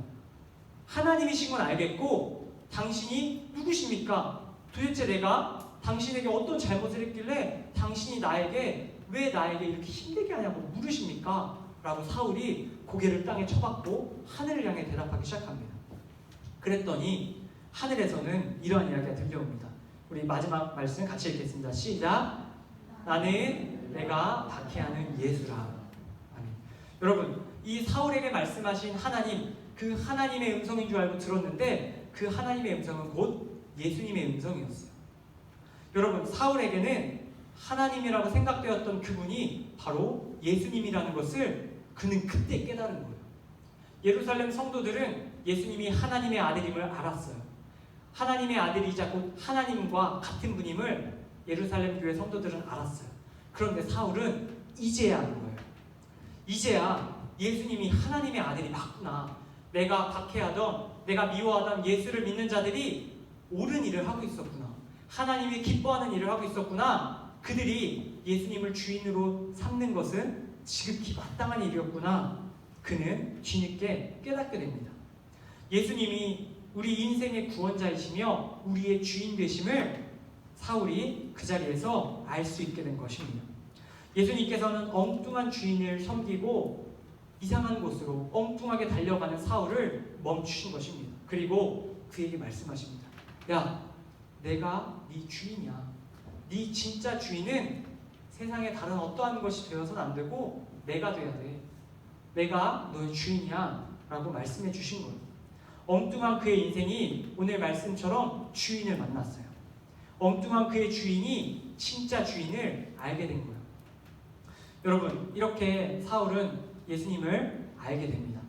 하나님이신 건 알겠고 당신이 누구십니까? 도대체 내가 당신에게 어떤 잘못을 했길래 당신이 왜 나에게 이렇게 힘들게 하냐고 물으십니까? 라고 사울이 고개를 땅에 쳐박고 하늘을 향해 대답하기 시작합니다. 그랬더니 하늘에서는 이러한 이야기가 들려옵니다. 우리 마지막 말씀 같이 읽겠습니다. 시작! 나는 내가 박해하는 예수라. 아멘. 여러분, 이 사울에게 말씀하신 하나님, 그 하나님의 음성인 줄 알고 들었는데 그 하나님의 음성은 곧 예수님의 음성이었어요. 여러분, 사울에게는 하나님이라고 생각되었던 그분이 바로 예수님이라는 것을 그는 그때 깨달은 거예요. 예루살렘 성도들은 예수님이 하나님의 아들임을 알았어요. 하나님의 아들이자 곧 하나님과 같은 분임을 예루살렘 교회 성도들은 알았어요. 그런데 사울은 이제야 아는 거예요. 이제야 예수님이 하나님의 아들이 맞구나. 내가 박해하던, 내가 미워하던 예수를 믿는 자들이 옳은 일을 하고 있었구나. 하나님이 기뻐하는 일을 하고 있었구나. 그들이 예수님을 주인으로 삼는 것은 지극히 마땅한 일이었구나. 그는 뒤늦게 깨닫게 됩니다. 예수님이 우리 인생의 구원자이시며 우리의 주인 되심을 사울이 그 자리에서 알 수 있게 된 것입니다. 예수님께서는 엉뚱한 주인을 섬기고 이상한 곳으로 엉뚱하게 달려가는 사울을 멈추신 것입니다. 그리고 그에게 말씀하십니다. 야, 내가 네 주인이야. 네 진짜 주인은 세상에 다른 어떠한 것이 되어서는 안 되고 내가 돼야 돼. 내가 너의 주인이야 라고 말씀해 주신 거예요. 엉뚱한 그의 인생이 오늘 말씀처럼 주인을 만났어요. 엉뚱한 그의 주인이 진짜 주인을 알게 된 거예요. 여러분, 이렇게 사울은 예수님을 알게 됩니다.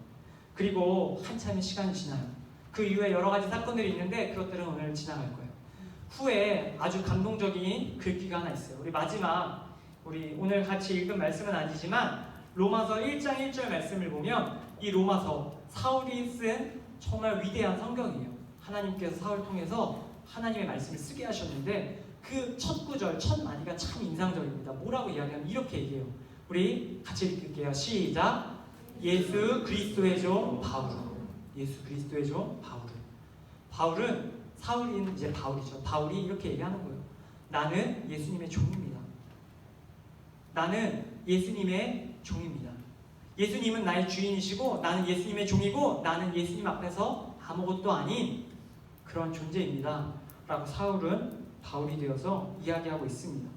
그리고 한참의 시간이 지나요. 그 이후에 여러 가지 사건들이 있는데 그것들은 오늘 지나갈 거예요. 후에 아주 감동적인 글귀가 하나 있어요. 우리 오늘 같이 읽은 말씀은 아니지만 로마서 1장 1절 말씀을 보면 이 로마서 사울이 쓴 정말 위대한 성경이에요. 하나님께서 사울 통해서 하나님의 말씀을 쓰게 하셨는데 그 첫 구절, 첫 마디가 참 인상적입니다. 뭐라고 이야기하면 이렇게 얘기해요. 우리 같이 읽을게요. 시작! 예수 그리스도의 종 바울은. 예수 그리스도의 종 바울은 사울인 이제 바울이죠. 바울이 이렇게 얘기하는 거예요. 나는 예수님의 종입니다. 나는 예수님의 종입니다. 예수님은 나의 주인이시고 나는 예수님의 종이고 나는 예수님 앞에서 아무것도 아닌 그런 존재입니다 라고 사울은 바울이 되어서 이야기하고 있습니다.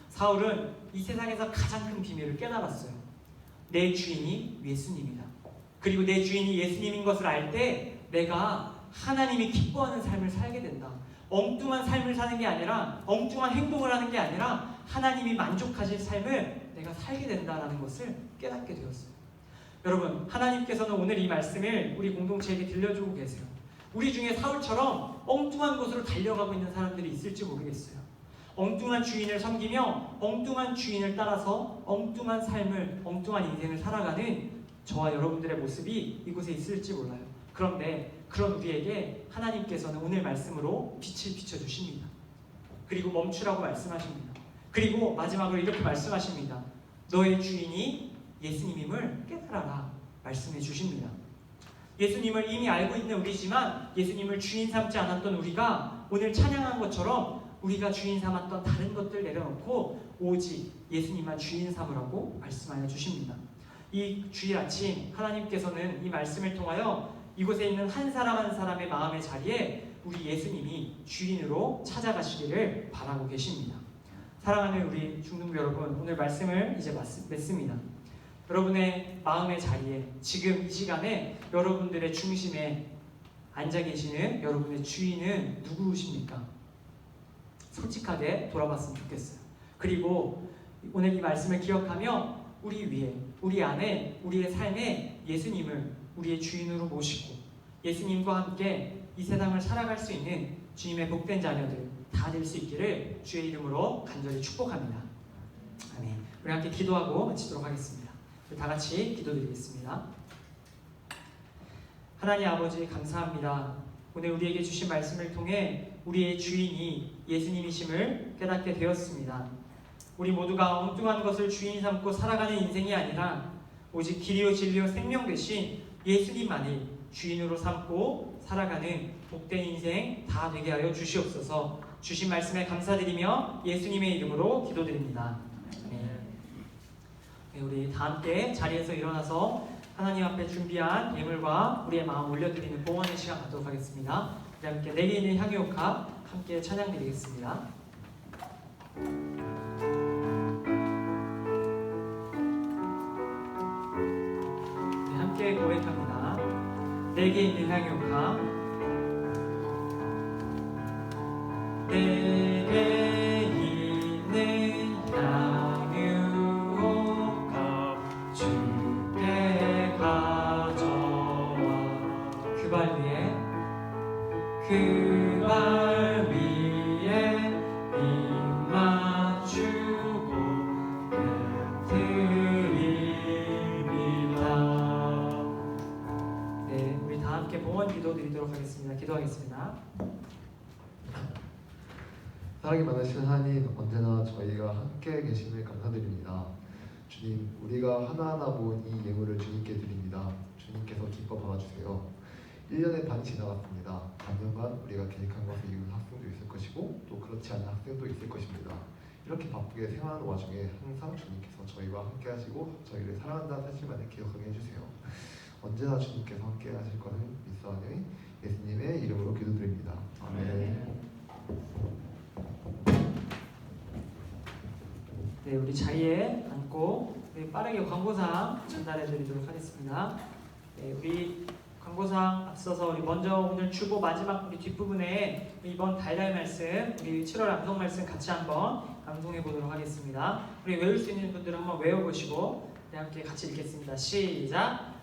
사울은 이 세상에서 가장 큰 비밀을 깨달았어요. 내 주인이 예수님이다. 그리고 내 주인이 예수님인 것을 알 때 내가 하나님이 기뻐하는 삶을 살게 된다. 엉뚱한 삶을 사는 게 아니라, 엉뚱한 행동을 하는 게 아니라 하나님이 만족하실 삶을 내가 살게 된다는 것을 깨닫게 되었어요. 여러분, 하나님께서는 오늘 이 말씀을 우리 공동체에게 들려주고 계세요. 우리 중에 사울처럼 엉뚱한 곳으로 달려가고 있는 사람들이 있을지 모르겠어요. 엉뚱한 주인을 섬기며 엉뚱한 주인을 따라서 엉뚱한 삶을, 엉뚱한 인생을 살아가는 저와 여러분들의 모습이 이곳에 있을지 몰라요. 그런데 그런 우리에게 하나님께서는 오늘 말씀으로 빛을 비춰주십니다. 그리고 멈추라고 말씀하십니다. 그리고 마지막으로 이렇게 말씀하십니다. 너의 주인이 예수님임을 깨달아라 말씀해 주십니다. 예수님을 이미 알고 있는 우리지만 예수님을 주인 삼지 않았던 우리가 오늘 찬양한 것처럼 우리가 주인 삼았던 다른 것들 내려놓고 오직 예수님만 주인 삼으라고 말씀하여 주십니다. 이 주일 아침 하나님께서는 이 말씀을 통하여 이곳에 있는 한 사람 한 사람의 마음의 자리에 우리 예수님이 주인으로 찾아가시기를 바라고 계십니다. 사랑하는 우리 중등부 여러분, 오늘 말씀을 이제 맺습니다. 여러분의 마음의 자리에 지금 이 시간에 여러분들의 중심에 앉아 계시는 여러분의 주인은 누구십니까? 솔직하게 돌아봤으면 좋겠어요. 그리고 오늘 이 말씀을 기억하며 우리 위에, 우리 안에, 우리의 삶에 예수님을 우리의 주인으로 모시고 예수님과 함께 이 세상을 살아갈 수 있는 주님의 복된 자녀들 다 될 수 있기를 주의 이름으로 간절히 축복합니다. 아멘. 우리 함께 기도하고 마치도록 하겠습니다. 다 같이 기도드리겠습니다. 하나님 아버지 감사합니다. 오늘 우리에게 주신 말씀을 통해 우리의 주인이 예수님이심을 깨닫게 되었습니다. 우리 모두가 엉뚱한 것을 주인 삼고 살아가는 인생이 아니라 오직 길이요 진리요 생명 되신 예수님만이 주인으로 삼고 살아가는 복된 인생 다 되게 하여 주시옵소서. 주신 말씀에 감사드리며 예수님의 이름으로 기도드립니다. 네, 우리 다 함께 자리에서 일어나서 하나님 앞에 준비한 예물과 우리의 마음 올려드리는 봉헌의 시간 갖도록 하겠습니다. 우리 함께 내게 있는 향유옥합 함께 찬양드리겠습니다. 네, 함께 고백합니다. 내게 있는 향유옥합, 내게 있는 향유옥합 주께 가져와 그 발 위에 입 맞추고 드립니다. 네, 우리 다 함께 봉헌 기도 드리도록 하겠습니다. 기도하겠습니다. 사랑이 많으신 하나님, 언제나 저희가 함께 계심을 감사드립니다. 주님, 우리가 하나하나 모은 이 예물을 주님께 드립니다. 주님께서 기뻐 받아주세요. 1년의 반이 지나갔습니다. 반년간 우리가 계획한 것을 이룬 학생도 있을 것이고 또 그렇지 않은 학생도 있을 것입니다. 이렇게 바쁘게 생활하는 와중에 항상 주님께서 저희와 함께 하시고 저희를 사랑한다는 사실만을 기억하게 해주세요. 언제나 주님께서 함께 하실 것을 믿사오니 예수님의 이름으로 기도드립니다. 아멘. 네, 우리 자리에 앉고 빠르게 광고사항 전달해 드리도록 하겠습니다. 네, 우리 광고사항 앞서서 우리 먼저 오늘 주보 마지막 우리 뒷부분에 이번 달달 말씀, 우리 7월 암송 말씀 같이 한번 암송해 보도록 하겠습니다. 우리 외울 수 있는 분들은 한번 외워보시고 함께 같이 읽겠습니다. 시작!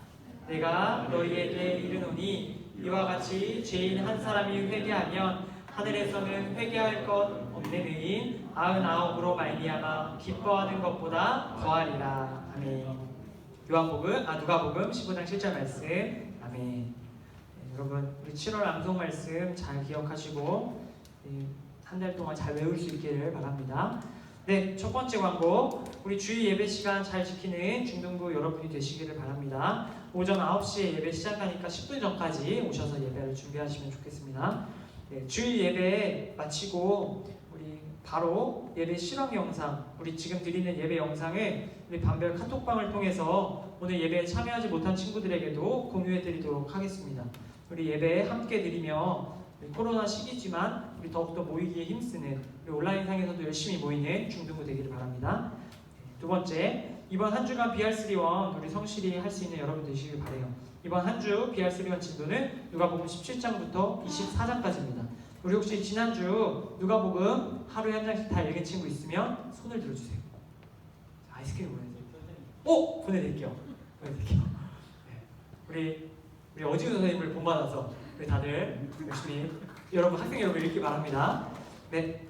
내가 너희에게 이르노니 이와 같이 죄인 한 사람이 회개하면 하늘에서는 회개할 것 없는 의인 99으로 말미암아 기뻐하는 것보다 더하리라. 아멘. 누가복음 15장 7절 말씀. 아멘. 네, 여러분 우리 7월 암송 말씀 잘 기억하시고 한 달 동안 잘 외울 수 있기를 바랍니다. 네, 첫 번째 광고, 우리 주일 예배 시간 잘 지키는 중등부 여러분이 되시기를 바랍니다. 오전 9시에 예배 시작하니까 10분 전까지 오셔서 예배를 준비하시면 좋겠습니다. 네, 주일 예배 마치고 우리 바로 예배 실험 영상, 우리 지금 드리는 예배 영상을 우리 반별 카톡방을 통해서 오늘 예배에 참여하지 못한 친구들에게도 공유해 드리도록 하겠습니다. 우리 예배에 함께 드리며 코로나 시기지만 우리 더욱더 모이기에 힘쓰는 우리 온라인상에서도 열심히 모이는 중등부 되기를 바랍니다. 두 번째, 이번 한 주간 BR3원 우리 성실히 할 수 있는 여러분 되시길 바래요. 이번 한 주 BR3원 진도는 누가복음 17장부터 24장까지입니다. 우리 혹시 지난주 누가복음 하루에 한 장씩 다 읽은 친구 있으면 손을 들어주세요. 아이스크림 보내드릴게요. 보내드릴게요. 네. 우리 어지우 선생님을 본받아서 우리 다들 열심히 여러분 학생 여러분 읽기 바랍니다. 네.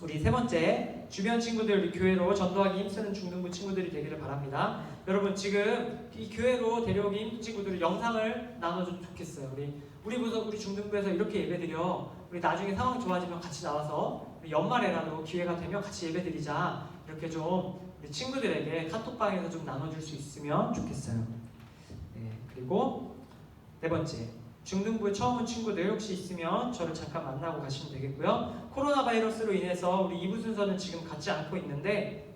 우리 세 번째, 주변 친구들 우리 교회로 전도하기 힘쓰는 중등부 친구들이 되기를 바랍니다. 여러분 지금 이 교회로 데려오기 힘든 친구들이 영상을 나눠주면 좋겠어요. 우리 중등부에서 이렇게 예배드려. 우리 나중에 상황 좋아지면 같이 나와서 우리 연말에라도 기회가 되면 같이 예배드리자. 이렇게 좀 우리 친구들에게 카톡방에서 좀 나눠줄 수 있으면 좋겠어요. 네, 그리고 네 번째, 중등부에 처음 온 친구들 혹시 있으면 저를 잠깐 만나고 가시면 되겠고요. 코로나 바이러스로 인해서 우리 2부 순서는 지금 갖지 않고 있는데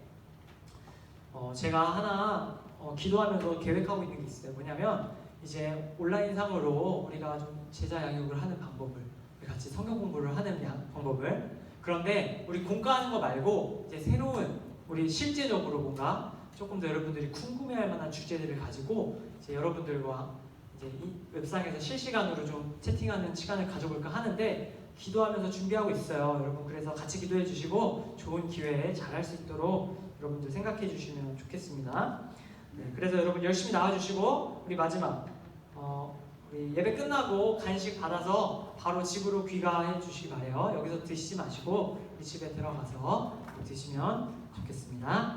제가 하나 기도하면서 계획하고 있는 게 있어요. 뭐냐면 이제 온라인상으로 우리가 좀 제자 양육을 하는 방법을, 같이 성경 공부를 하는 방법을, 그런데 우리 공과하는 거 말고 이제 새로운 우리 실제적으로 뭔가 조금 더 여러분들이 궁금해할 만한 주제들을 가지고 이제 여러분들과 이제 이 웹상에서 실시간으로 좀 채팅하는 시간을 가져볼까 하는데 기도하면서 준비하고 있어요. 여러분 그래서 같이 기도해 주시고 좋은 기회에 잘할 수 있도록 여러분들 생각해 주시면 좋겠습니다. 네, 그래서 여러분 열심히 나와주시고 우리 마지막 우리 예배 끝나고 간식 받아서 바로 집으로 귀가해 주시기 바래요. 여기서 드시지 마시고 우리 집에 들어가서 드시면 좋겠습니다.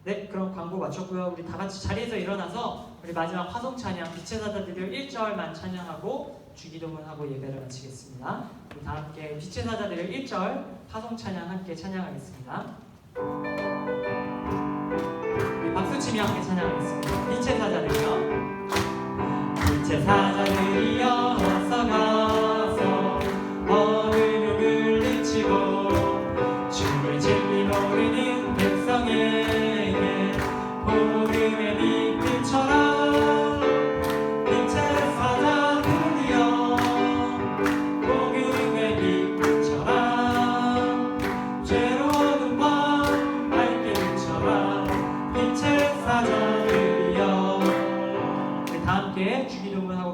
네, 그럼 광고 마쳤고요. 우리 다 같이 자리에서 일어나서 우리 마지막 화성 찬양 빛의 사자들을 1절만 찬양하고 주기도문하고 예배를 마치겠습니다. 우리 다 함께 빛의 사자들을 1절 화성 찬양 함께 찬양하겠습니다. 우리 박수치며 함께 찬양하겠습니다. 빛의 사자들이요. 빛의 사자들이여 어서 가서 어둠을 물리치고 주의 진리 모르는 백성에게 복음의 빛 비춰라. 빛의 사자들이여 복음의 빛 비춰라. 죄로 어두운 밤 밝게 비춰라. 빛의 사자들이여. 우리 다 함께 주기도문하고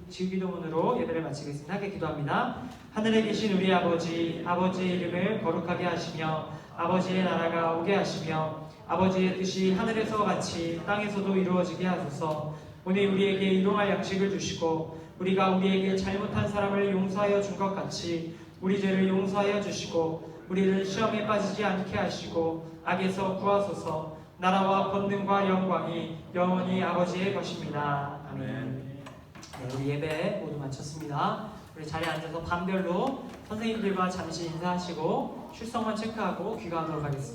주기도문으로 예배를 마치겠습니다. 함께 기도합니다. 하늘에 계신 우리 아버지, 아버지의 이름을 거룩하게 하시며 아버지의 나라가 오게 하시며 아버지의 뜻이 하늘에서 같이 땅에서도 이루어지게 하소서. 오늘 우리에게 일용할 양식을 주시고 우리가 우리에게 잘못한 사람을 용서하여 준 것 같이 우리 죄를 용서하여 주시고 우리를 시험에 빠지지 않게 하시고 악에서 구하소서. 나라와 권능과 영광이 영원히 아버지의 것입니다. 아멘. 네, 우리 예배 모두 마쳤습니다. 우리 자리에 앉아서 반별로 선생님들과 잠시 인사하시고 출석만 체크하고 귀가하도록 하겠습니다.